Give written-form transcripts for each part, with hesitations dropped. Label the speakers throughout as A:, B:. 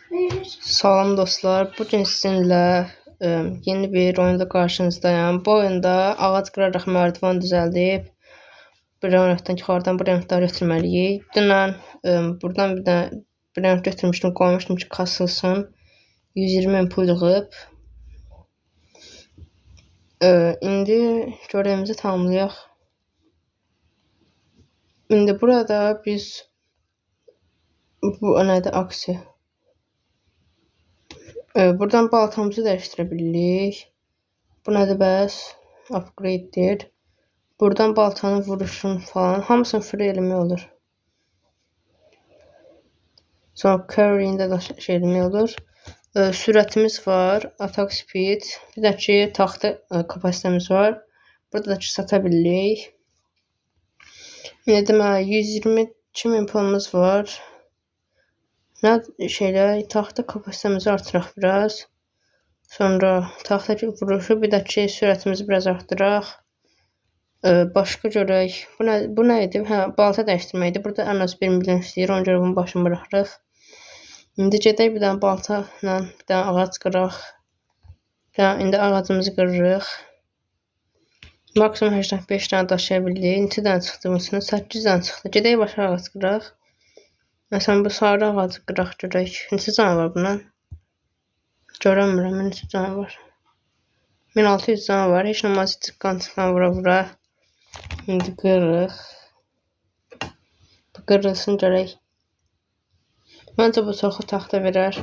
A: Salam dostlar, bugün sizinlə yeni bir oyunda qarşınızdayım. Bu oyunda ağac qıraraq mərdivan düzəldib brilyantdan yuxarıdan brilyantları götürməliyik. Dünən buradan bir də brilyant götürmüşdüm, qoymuşdum ki kasılsın. 120.000 pul yığıb. İndi görevimizi tamamlayaq. İndi burada biz bu nədir aksiya. Buradan baltamızı dəyişdirə bilirik. Bu nədir bəs? Upgrade'dir. Buradan baltanın vuruşun falan hamısını free eləmək olur. Sonra carry'ində də şey eləmək olur. Sürətimiz var, attack speed, bir də ki taxta kapasitemiz var. Burada da ki sata bilirik. İndi deməli 122.000 pulumuz var. Taxta kapasitemizi artıraq biraz. Sonra taxtaki vuruşu, bir də ki sürətimizi biraz artıraq. Başqa görək. Bu nə idi? Balta dəyişdirməkdir. Burada ən az 1 milyon istəyir. Ona görə bunun başını buraxırıq. İndi gedək bir dənə balta ilə bir dənə ağac qıraq. İndi ağacımızı qırırıq. Maksimum 85 dənə daşıya bilirik. Neçə dənə çıxdı bunun? 8 dənə çıxdı. Gedək başqa ağac qıraq. Məsələn bu sarı ağacı qıraq görək. Neçə canı var bunun? Görəmirəm neçə canı var. 1600 canı var. Heç olmaz çıxqan vura. İndi qırıq. Bu qırılsın görək. Məncə bu çoxu taxta verər.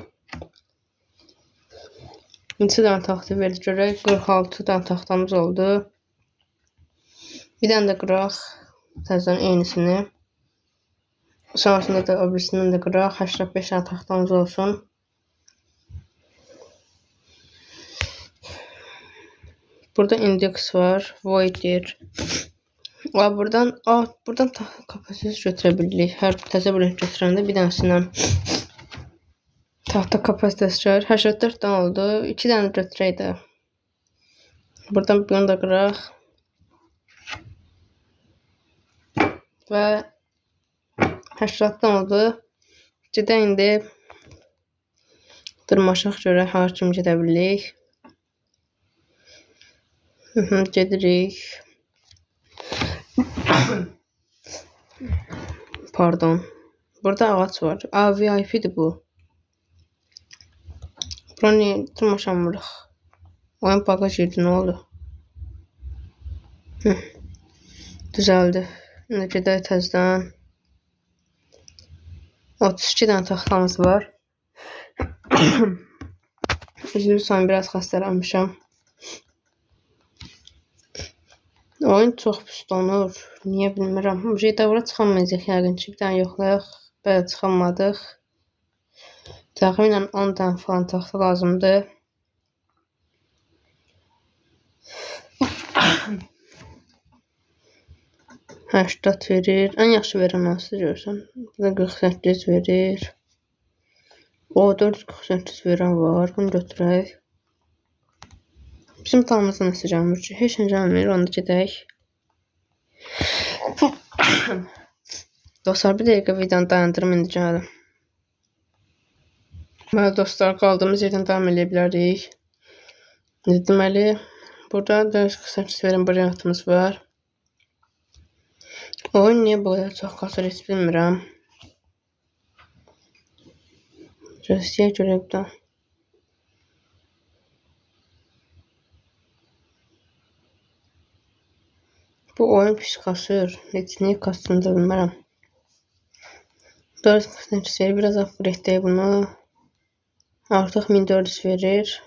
A: Neçə dənə taxta verdi görək. 46 dənə taxtamız oldu. Bir dənə də qıraq. Təzədən eynisini. Sonrasında da o birisindən də qıraq. 85 dənə taxtamız olsun. Burada index var. Void'dir. Buradan kapasitesi götürə bilirik. Hər təzə bir götürəndə bir dənəsindən taxta kapasitesi gəlir. 84 dənə oldu. 2 dənə götürək də. Buradan bunu da qıraq. Və 80 oldu. Gedək indi dırmaşaq görək hər kimi gedə bilirik. Gedirik. Pardon. Burada ağac var. VIP'dir bu. Bura niyə dırmaşamırıq? Oyun baga girdi, nə oldu? Düzəldi. İndi gedək təzədən. 32 dənə taxtamız var. Üzülürsən, biraz xəstələnmişəm. Oyun çox pis donur. Niyə bilmirəm. Bu şeydə bura çıxamayacaq yəqin ki. Bir dənə yoxlayaq. Belə çıxamadıq. Təxminən 10 dənə falan taxta lazımdır. $80 verir. Ən yaxşı verən hansı görürsən? Burada 48 verir. 448 verən var. Bunu götürək. Bizim tamamımızda nəsə gəlmir ki. Heç nə gəlmir. Onu da gedək. Dostlar, bir dəqiqə videonu dayandırım, indi gəldim. Deməli dostlar, qaldığımız yerdən davam edə bilərik. Deməli, burada 448 verən brilyantımız var. Oyun niyə bu qədər çox kasır, heç bilmirəm. Rəstiyyə görək bir də. Bu oyun pis kasır. Heç niyə kastını da bilmərəm. 448 verir. Biraz upgrade deyək bunu. Artıq 1400 verir.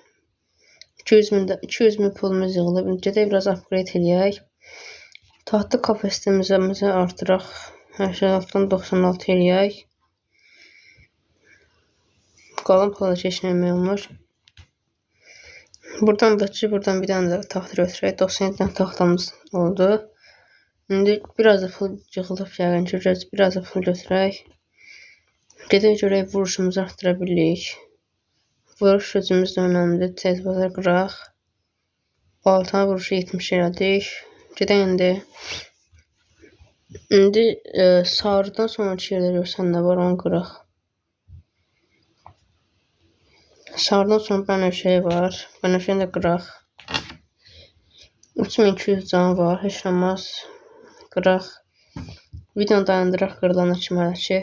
A: 200.000 pulumuz yığılıb. Gedək biraz upgrade eləyək. Taxta kapasitemizi artıraq. 86-dan 96 eləyək. Qalan pula keçməmək olmur. Buradan bir dənə də taxta götürək. 97 dənə taxtamız oldu. İndi biraz da pul yığılıb yəqin ki, biraz da pul götürək. Gedək görək vuruşumuzu artıra bilirik. Vuruş gücümüz də önəmlidir. Tez bazar qıraq. Baltanı vuruşu 70 elədik. Gedək indi. İndi sarıdan sonraki yerdə görsən nə var, onu qıraq. Sardan sonra bənövşəyi var. Bənövşəni də qıraq. 3200 canı var. Heç olmaz. Qıraq. Videonu dayandıraq qırılana kimi hələ ki.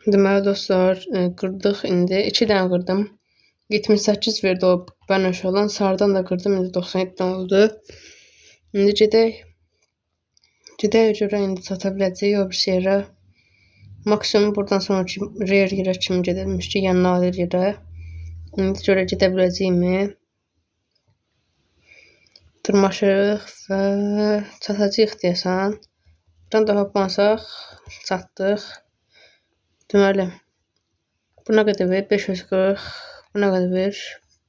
A: Deməli dostlar, qırdıq indi. 2 dənə qırdım. 78 verdi o bənövşə olan. Sardan da qırdım. İndi 97 oldu. İndi gedək. Gedək görə indi çata biləcəyik o bir yerə. Maksimum buradan sonraki rare yerə kimi gedilmişdi. Yəni nadir yerə. İndi görə gedə biləcəyimi. Dırmaşırıq və çatacağıq deyəsən. Buradan da hoppansaq çatdıq. Deməli, buna qədər ver 540. Buna qədər ver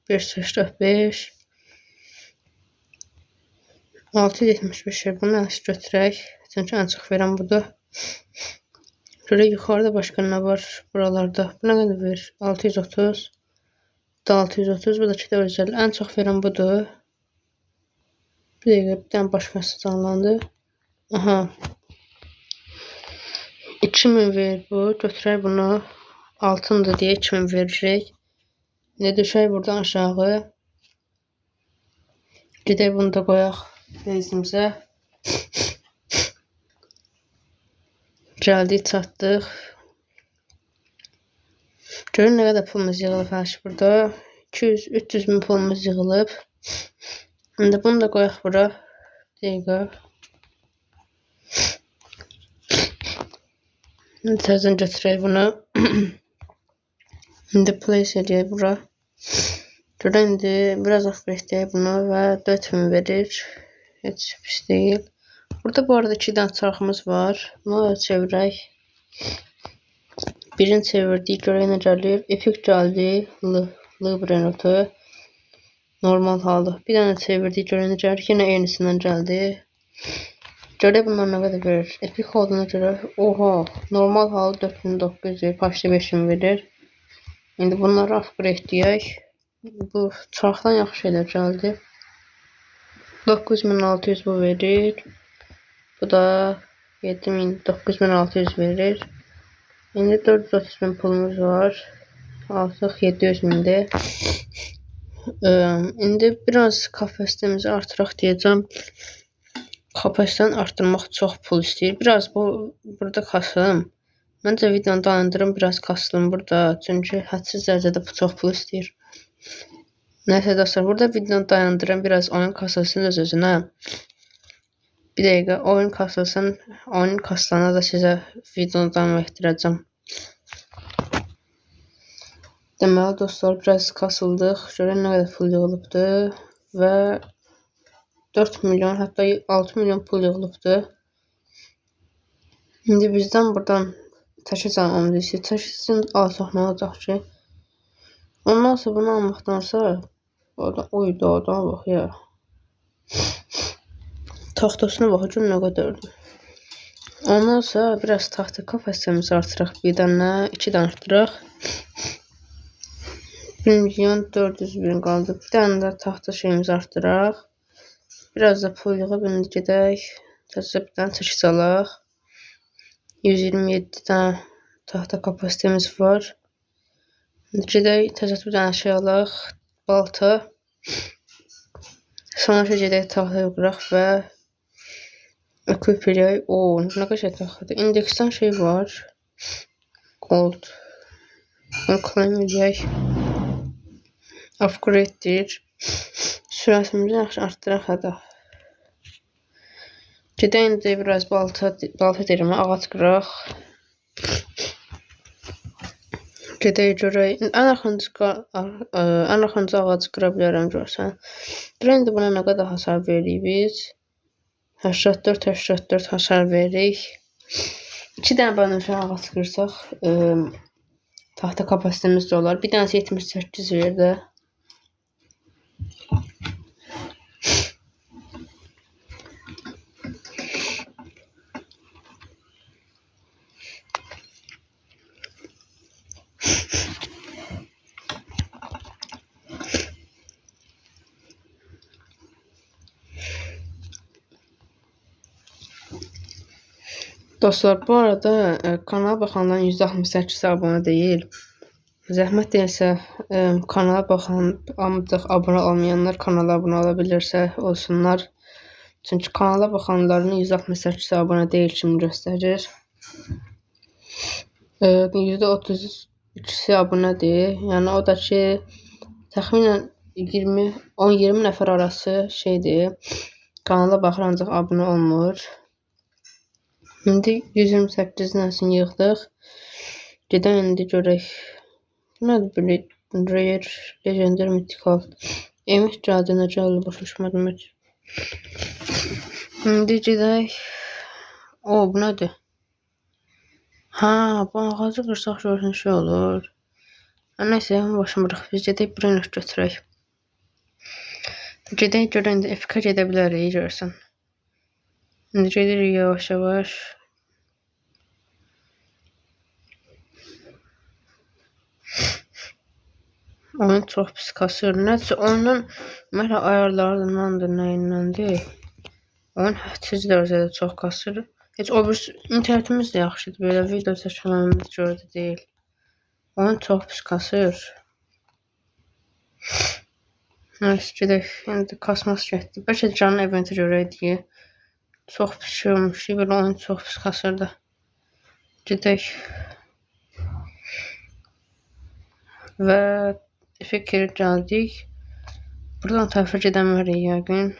A: 545. 675 bunu götürək. Çünki ən çox verən budur. Şöyle yukarıda başka ne var buralarda? Buna kadar ver. 630. Da 630. Bu da 2 özel. En çok veren budur. Bir dakika bir tane başkası canlandı. Aha. 2000 ver bu. Götürək bunu. Altındır diye 2000 veririk. Ne düşək buradan aşağı. Gedək bunu da qoyaq bezimizə. Gəldik, çatdıq. Görün nə qədər pulumuz yığılıb hələ burada. 200-300 min pulumuz yığılıb. İndi bunu da qoyaq bura. Dəqiqə. İndi təzən götürək bunu. İndi place edək bura. Görün indi biraz upgrade edək bunu və 4000 verir. Heç pis deyil. Burada bu arada 2 dənə çarxımız var. Bunu çevirək. Birini çevirdik. Görək nə gəlir. Epic gəldi. Librenotu. Normal halda. Bir dənə çevirdik. Görək nə gəlir. Yine yenisindən gəldi. Görək bunlar nə qədər verir. Epic olduğuna görə. Oha. Normal halı 4900 verir. Paşda 5000 verir. İndi bunları upgrade edək. Bu çarxdan yaxşı şeylər gəldi. 9600 bu verir. Bu da 9600 verir. İndi 430 bin pulumuz var. Artıq 700 mindir. İndi biraz kapasitemizi artıraq deyəcəm. Kapasitəni arttırmaq çox pul istəyir. Biraz burada kasılım. Məncə videonu dayandırım, biraz kasılım burada. Çünki hədsiz dərəcədə bu çox pul istəyir. Nəysə dostlar, burada videonu dayandırım, biraz oyun kasılsın öz-özünə. Bir dəqiqə oyun kasılsın. Oyun kasılana da sizə videonu davam etdirəcəm. Deməli dostlar, biraz kasıldıq. Görün nə qədər pul yığılıbdır. Və 4 milyon, hətta 6 milyon pul yığılıbdır. İndi bizdən buradan təşkil almamız istəyir. Təşkilsin alsaq nə olacaq ki? Ondan sonra bunu almaqdansa oradan bax ya. Taxtasına baxacağım nə qədərdir. Ondan sonra biraz taxta kapasitemizi artıraq. Bir dənə, 2 dənə artıraq. 1 milyon 400 bin qaldı. Bir dənə də taxta şeyimizi artıraq. Biraz da pul yığıb indi gedək. Təzə bir dənə çəkic alaq. 127 dənə taxta kapasitemiz var. İndi gedək təzə bir dənə şey alaq. Balta. Sonra gedək taxta yığıraq və equipirək. Nə qəşəng taxtadır. İndeksdən şey var. Gold. Bunu claim edək. Upgrade'dir. Sürətimizi yaxşı artdıraq hədə. Gedək indi biraz balta deyirəm, ağac qıraq. Gedək görək. Ən axıncı ağac qıra bilərəm görsən. Görək indi buna nə qədər hasar veririk biz. 84 hasar veririk. 2 dənə bənövşə ağac qırsaq taxta kapasitemiz də olar. Bir dənəsi 78 verdi. Dostlar, bu arada kanala baxanların %68 abunə deyil. Zəhmət değilsə kanala baxan, ancaq abunə olmayanlar kanala abunə ola bilirsə olsunlar. Çünki kanala baxanların 168-i abunə deyil kimi göstərir. %32-si abunədir. Yəni o da ki, təxminən 10-20 nəfər arası şeydir. Kanala baxır, ancaq abunə olmur. İndi 128 dənəsini yığdıq. Gedək indi görək. Bu nədir belə? Rare, Legendary, Mythical. Emək gəldi, nə gəldi, başa düşmədim heç. İndi gedək. O, bu nədir? Ha, bu ağacı qırsaq görürsən şey olur. Nəysə, başımırıq. Biz gedək Brainer götürək. Gedək görək, indi Epica gedə bilərik, görürsən. İndi gedirik yavaş-yavaş. Oyun çox pis kasır. Nədirsə, oyunun mənə ayarlarındandır, nəyindəndir. Oyun hədsiz dərəcədə çox kasır. Heç o bir internetimiz də yaxşıdır. Belə video çəkməyimiz gördə deyil. Oyun çox pis kasır. Nəysə, gedək. İndi kasması getdi. Bəlkə canın eventi görəydik. Çox pis şey olmuş. Belə oyun çox pis kasırdı. Gedək. Və fikir gəldik. Buradan tərəfə gedəmirik yəqin.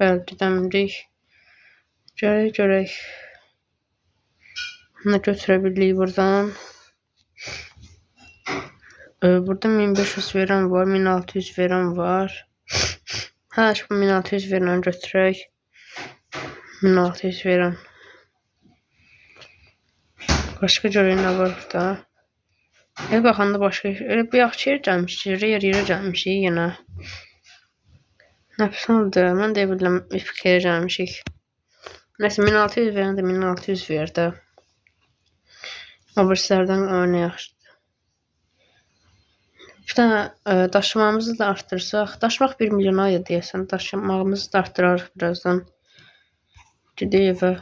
A: Bəli, gedəmirik. Görək. Nə götürə bilirik buradan. Burada 1500 verən var, 1600 verən var. Hə, bu 1600 verən götürək. 1600 verən. Başqa görək nə var burada. Baxanda başqa elə bir yaxşı yer gəlmişik, yerə gəlmişik yenə. Nə pis oldu? Mən də bilirəm fikirə gəlmişik. Nəysə 1600 verən də 1600 ver də. O birislərdən oyunu yaxşıdır. Bir dənə daşımağımızı da arttırsaq. Daşımaq 1 milyona deyəsən. Daşımağımızı da arttırarıq birazdan. Gedək evə.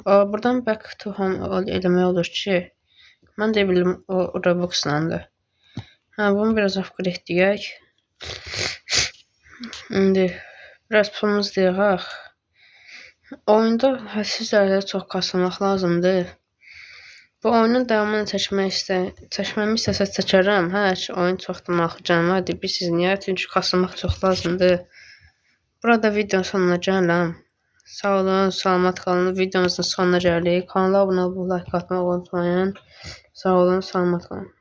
A: Buradan back to home eləmək olur ki, mən də bildim o Roblox-landır. Hə, bunu biraz upgrade edək. İndi biraz pulumuzu deyək. Oyunda hədsiz dərəcədə çox kasılmaq lazımdır. Bu oyunun davamını çəkməmi istəsə çəkərəm. Hə, oyun çox da maraqlı gəlmədi. Bilirsiniz niyə? Çünki kasılmaq çox lazımdır. Burada videonun sonuna gələm. Sağ olun, salamat qalın. Videomuzun sonuna gəlirik. Kanala abunə olub like atmayı unutmayın. Sağ olun, salamat qalın.